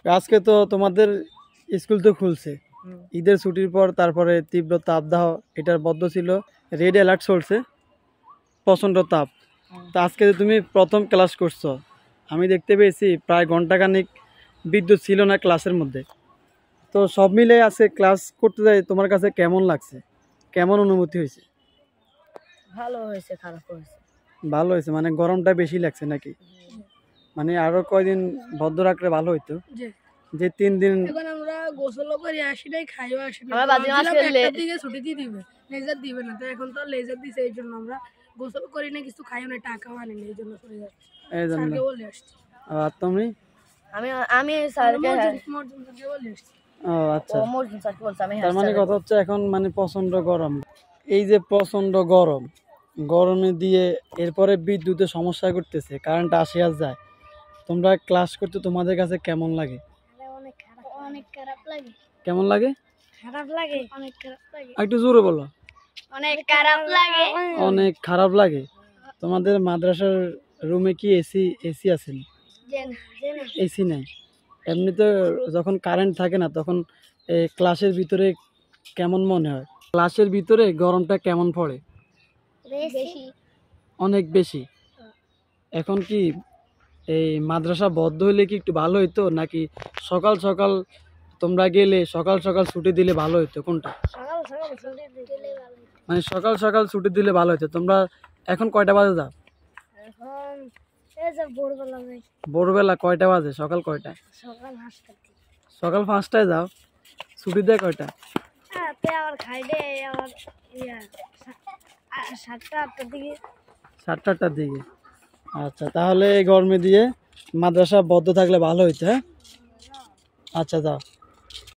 আজকে তো তোমাদের স্কুল তো খুলছে ঈদের ছুটির পর, তারপরে তীব্র তাপদাহ এটার বদ্ধ ছিল, রেড অ্যালার্ট চলছে, প্রচণ্ড তাপ। তো আজকে যে তুমি প্রথম ক্লাস করছো, আমি দেখতে পেয়েছি প্রায় ঘন্টাখানিক বিদ্যুৎ ছিল না ক্লাসের মধ্যে। তো সব মিলে আজকে ক্লাস করতে যাই, তোমার কাছে কেমন লাগছে, কেমন অনুভূতি হয়েছে? ভালো হয়েছে, খারাপ হয়েছে। ভালো হয়েছে মানে গরমটা বেশি লাগছে নাকি? মানে আরো কয়দিন বদ্ধ রাখলে ভালো হইতো, যে 3 দিন। এখন আমরা গোসল করে আসি নাই, খাইও আসি নাই, আমরা বাজি মাছ খেললে একটার দিকে ছুটি দিয়ে দিবে, লেজার দিবে না। তো এখন তো লেজার দিছে, এই জন্য আমরা গোসল করি না, কিছু খাইও না, টাকাও আনি না, এই জন্য চলে যাচ্ছি, এই জন্য। স্যারকে বলে আসছি। আর তুমি? আমি আমি স্যারকে মর্জিন স্যারকে বলে আসছি। ও আচ্ছা, মর্জিন স্যারকে বলছি আমি। তার মানে কথা হচ্ছে এখন মানে প্রচন্ড গরম। এই যে প্রচন্ড গরম, গরমে দিয়ে এরপরে বিদ্যুতের সমস্যা করতেছে, কারেন্ট আসে আর যায়। তোমরা ক্লাস করতে তোমাদের কাছে কেমন লাগে? অনেক খারাপ, অনেক খারাপ লাগে। কেমন লাগে? খারাপ লাগে, অনেক খারাপ লাগে, একটু জোরে বলো। অনেক খারাপ লাগে, অনেক খারাপ লাগে। তোমাদের মাদ্রাসার রুমে কি এসি এসি আছে? এসি নাই। এমনিতে যখন কারেন্ট থাকে না তখন ক্লাসের ভিতরে কেমন মনে হয়? ক্লাসের ভিতরে গরমটা কেমন পড়ে? বেশি, অনেক বেশি। এখন কি এই মাদ্রাসা বন্ধ হইলে কি একটু ভালো হইতো, নাকি সকাল সকাল তোমরা গেলে সকাল সকাল ছুটি দিলে ভালো হইতো? কোনটা? সকাল সকাল ছুটি দিলে ভালো। মানে সকাল সকাল ছুটি দিলে ভালো হইতো। তোমরা এখন কয়টা বাজে যাও? এখন এই যে ভোরবেলা যাই। ভোরবেলা কয়টা বাজে? সকাল কয়টা? সকাল 5টা। সকাল 5টায় যাও, ছুটি দেয় কয়টা? হ্যাঁ, তে আবার খাই দে, আবার 7টা 8টার দিকে। 7টা 8টার দিকে। আচ্ছা, তাহলে এই গরমে দিয়ে মাদ্রাসা বন্ধ থাকলে ভালো হইতো। হ্যাঁ, আচ্ছা যাও।